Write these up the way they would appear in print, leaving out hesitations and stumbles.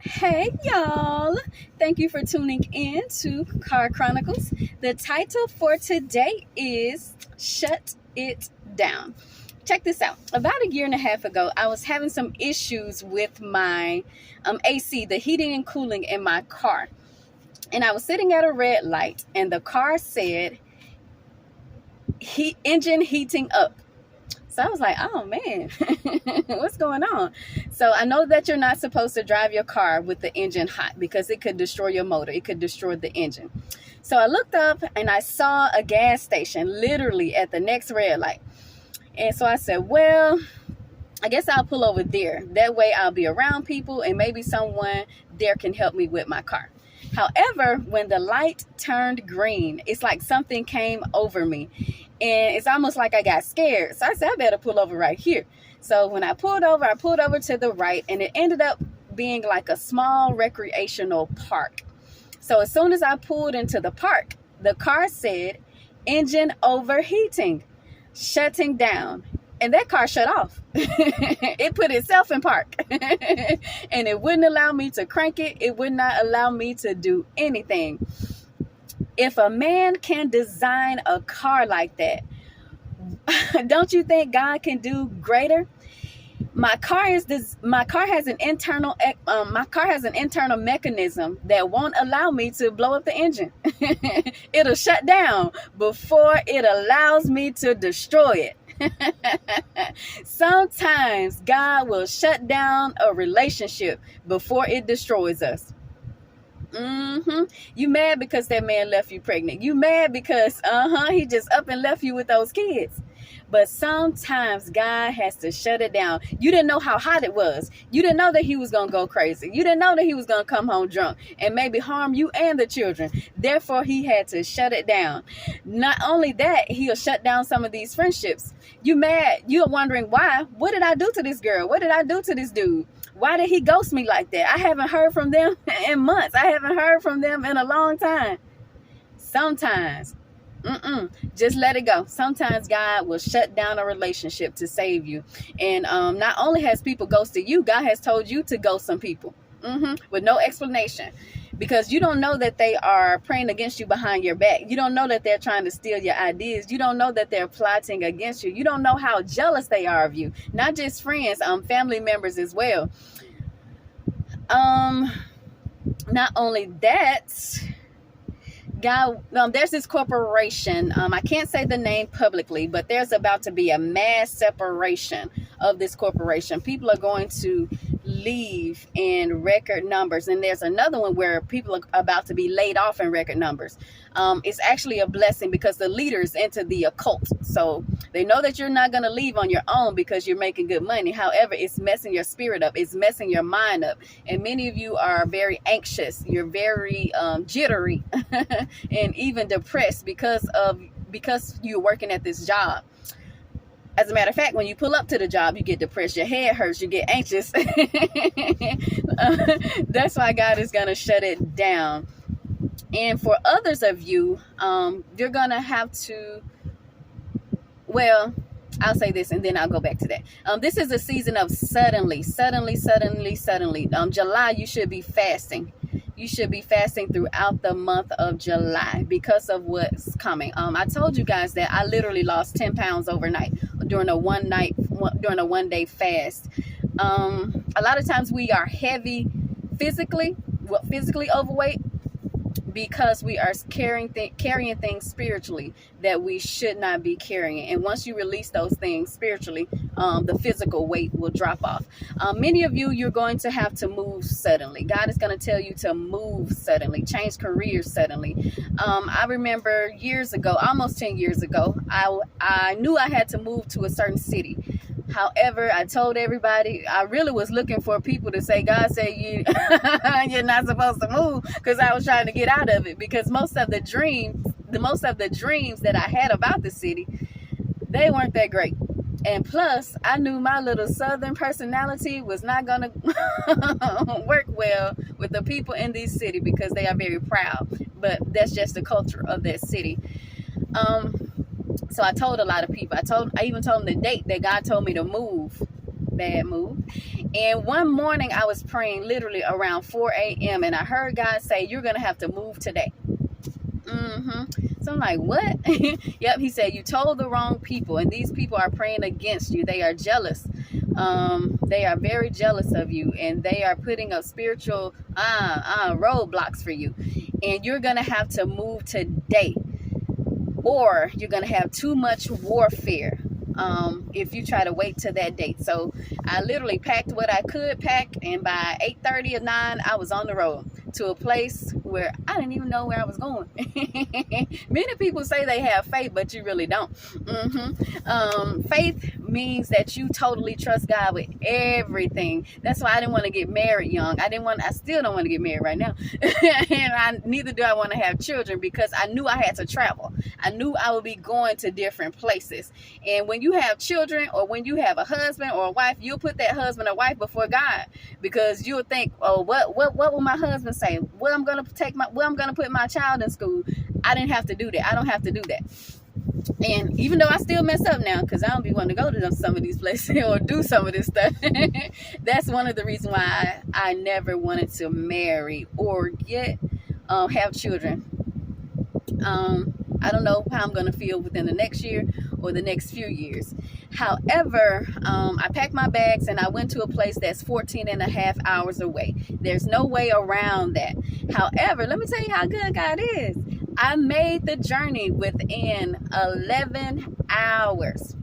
Hey y'all! Thank you for tuning in to Car Chronicles. The title for today is Shut It Down. Check this out. About a year and a half ago, I was having some issues with my AC, the heating and cooling in my car. And I was sitting at a red light, and the car said, engine heating up. So I was like, oh man, what's going on? So I know that you're not supposed to drive your car with the engine hot because it could destroy your motor. It could destroy the engine. So I looked up and I saw a gas station literally at the next red light. And so I said, well, I guess I'll pull over there. That way I'll be around people and maybe someone there can help me with my car. However, when the light turned green, it's like something came over me. And it's almost like I got scared. So I said, I better pull over right here. So when I pulled over to the right, and it ended up being like a small recreational park. So as soon as I pulled into the park, the car said, engine overheating, shutting down. And that car shut off. It put itself in park. And it wouldn't allow me to crank it. It would not allow me to do anything. If a man can design a car like that, don't you think God can do greater? My car has an internal mechanism that won't allow me to blow up the engine. It'll shut down before it allows me to destroy it. Sometimes God will shut down a relationship before it destroys us. You mad because that man left you pregnant. You mad because he just up and left you with those kids. But sometimes God has to shut it down. You didn't know how hot it was. You didn't know that he was going to go crazy. You didn't know that he was going to come home drunk and maybe harm you and the children. Therefore, he had to shut it down. Not only that, he'll shut down some of these friendships. You mad. You're wondering why. What did I do to this girl? What did I do to this dude? Why did he ghost me like that? I haven't heard from them in months. I haven't heard from them in a long time. Sometimes, just let it go. Sometimes God will shut down a relationship to save you. And not only has people ghosted you, God has told you to ghost some people with no explanation. Because you don't know that they are praying against you behind your back. You don't know that they're trying to steal your ideas. You don't know that they're plotting against you. You don't know how jealous they are of you. Not just friends, family members as well. Not only that, God, there's this corporation. I can't say the name publicly, but there's about to be a mass separation of this corporation. People are going to leave in record numbers, and there's another one where people are about to be laid off in record numbers. It's actually a blessing because the leaders into the occult, so they know that you're not going to leave on your own because you're making good money. However, it's messing your spirit up. It's messing your mind up, and many of you are very anxious. You're very jittery and even depressed because you're working at this job. As a matter of fact, when you pull up to the job, you get depressed, your head hurts, you get anxious. That's why God is going to shut it down. And for others of you, you're going to have to, well, I'll say this and then I'll go back to that. This is a season of suddenly. July, you should be fasting. You should be fasting throughout the month of July because of what's coming. I told you guys that I literally lost 10 pounds overnight during a one day fast. A lot of times we are heavy physically overweight because we are carrying things spiritually that we should not be carrying. And once you release those things spiritually, the physical weight will drop off. Many of you, you're going to have to move suddenly. God is going to tell you to move suddenly, change careers suddenly. I remember years ago, almost 10 years ago, I knew I had to move to a certain city. However, I told everybody, I really was looking for people to say, God said you're not supposed to move, because I was trying to get out of it, because most of the dreams that I had about the city, they weren't that great. And plus, I knew my little southern personality was not going to work well with the people in this city because they are very proud. But that's just the culture of that city. So I told a lot of people. I even told them the date that God told me to move. bad move. And one morning I was praying literally around 4 a.m. and I heard God say, you're going to have to move today. So I'm like, what? Yep, he said, you told the wrong people, and these people are praying against you. They are jealous. They are very jealous of you, and they are putting up spiritual roadblocks for you. And you're going to have to move today, or you're going to have too much warfare if you try to wait till that date. So I literally packed what I could pack, and by 8:30 or 9, I was on the road to a place where I didn't even know where I was going. Many people say they have faith, but you really don't. Faith means that you totally trust God with everything. That's why I didn't want to get married young. I still don't want to get married right now. And neither do I want to have children, because I knew I had to travel. I knew I would be going to different places. And when you have children, or when you have a husband or a wife, you'll put that husband or wife before God, because you'll think, oh, what will my husband say? Where I'm gonna put my child in school? I didn't have to do that. I don't have to do that. And even though I still mess up now, because I don't be wanting to go to some of these places or do some of this stuff, that's one of the reasons why I never wanted to marry or have children. I don't know how I'm going to feel within the next year or the next few years. However, I packed my bags and I went to a place that's 14 and a half hours away. There's no way around that. However, let me tell you how good God is. I made the journey within 11 hours.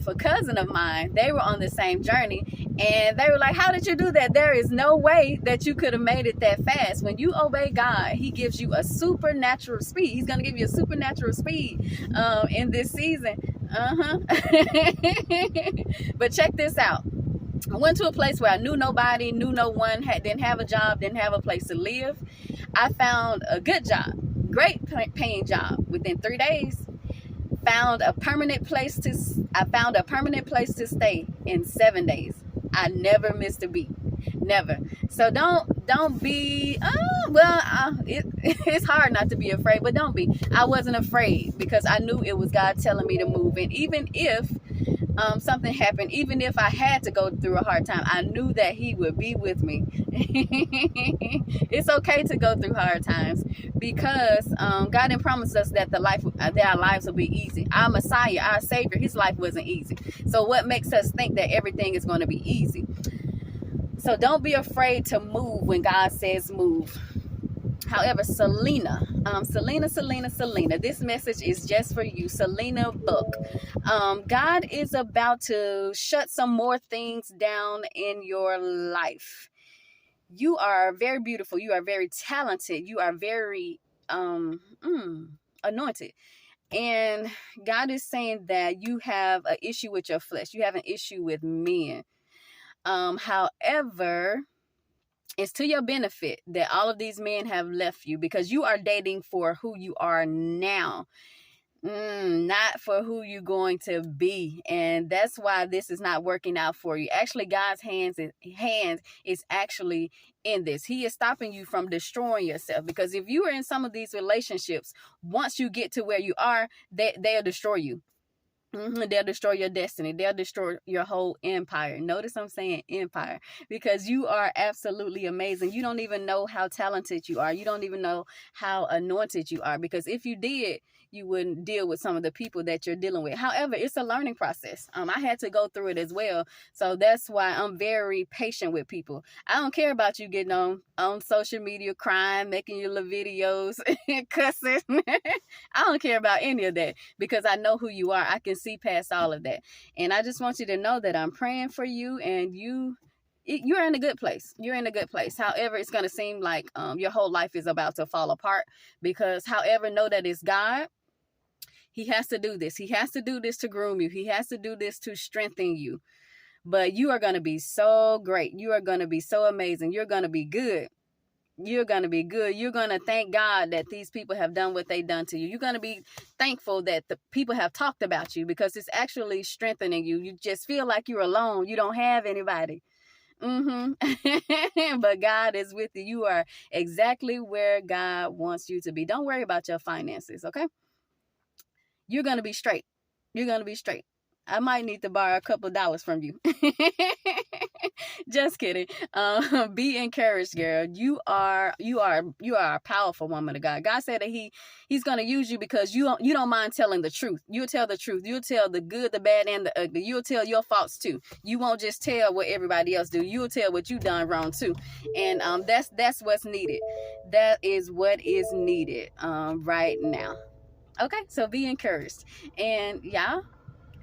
For a cousin of mine, they were on the same journey, and they were like, how did you do that? There is no way that you could have made it that fast. When you obey God, he gives you a supernatural speed. He's going to give you a supernatural speed in this season. But check this out. I went to a place where I knew nobody, knew no one, didn't have a job, didn't have a place to live. I found a good job, great paying job. Within 3 days, I found a permanent place to stay in 7 days. I never missed a beat. Never. So don't be, it's hard not to be afraid, but don't be. I wasn't afraid, because I knew it was God telling me to move. And even if something happened, even if I had to go through a hard time, I knew that he would be with me. It's okay to go through hard times, because God didn't promise us that our lives will be easy. Our Messiah, our Savior, his life wasn't easy. So what makes us think that everything is going to be easy? So don't be afraid to move when God says move. However, Selena, this message is just for you. Selena Book. God is about to shut some more things down in your life. You are very beautiful. You are very talented. You are very anointed. And God is saying that you have an issue with your flesh. You have an issue with men. However, it's to your benefit that all of these men have left you, because you are dating for who you are now, not for who you're going to be. And that's why this is not working out for you. Actually, God's hand is actually in this. He is stopping you from destroying yourself, because if you are in some of these relationships, once you get to where you are, they'll destroy you. They'll destroy your destiny. They'll destroy your whole empire. Notice I'm saying empire, because you are absolutely amazing. You don't even know how talented you are. You don't even know how anointed you are, because if you did, you wouldn't deal with some of the people that you're dealing with. However, it's a learning process. I had to go through it as well. So that's why I'm very patient with people. I don't care about you getting on social media, crying, making your little videos, cussing. I don't care about any of that, because I know who you are. I can see past all of that. And I just want you to know that I'm praying for you, and you're in a good place. You're in a good place. However, it's going to seem like your whole life is about to fall apart, because however, know that it's God. He has to do this. He has to do this to groom you. He has to do this to strengthen you. But you are going to be so great. You are going to be so amazing. You're going to be good. You're going to be good. You're going to thank God that these people have done what they've done to you. You're going to be thankful that the people have talked about you, because it's actually strengthening you. You just feel like you're alone. You don't have anybody. But God is with you. You are exactly where God wants you to be. Don't worry about your finances, okay? You're going to be straight. You're going to be straight. I might need to borrow a couple of dollars from you. Just kidding. Be encouraged, girl. You are a powerful woman of God. God said that He's gonna use you because you don't mind telling the truth. You'll tell the truth. You'll tell the good, the bad, and the ugly. You'll tell your faults too. You won't just tell what everybody else do. You'll tell what you done wrong too. And that's what's needed. That is what is needed right now. Okay, so be encouraged. And y'all,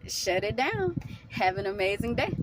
shut it down. Have an amazing day.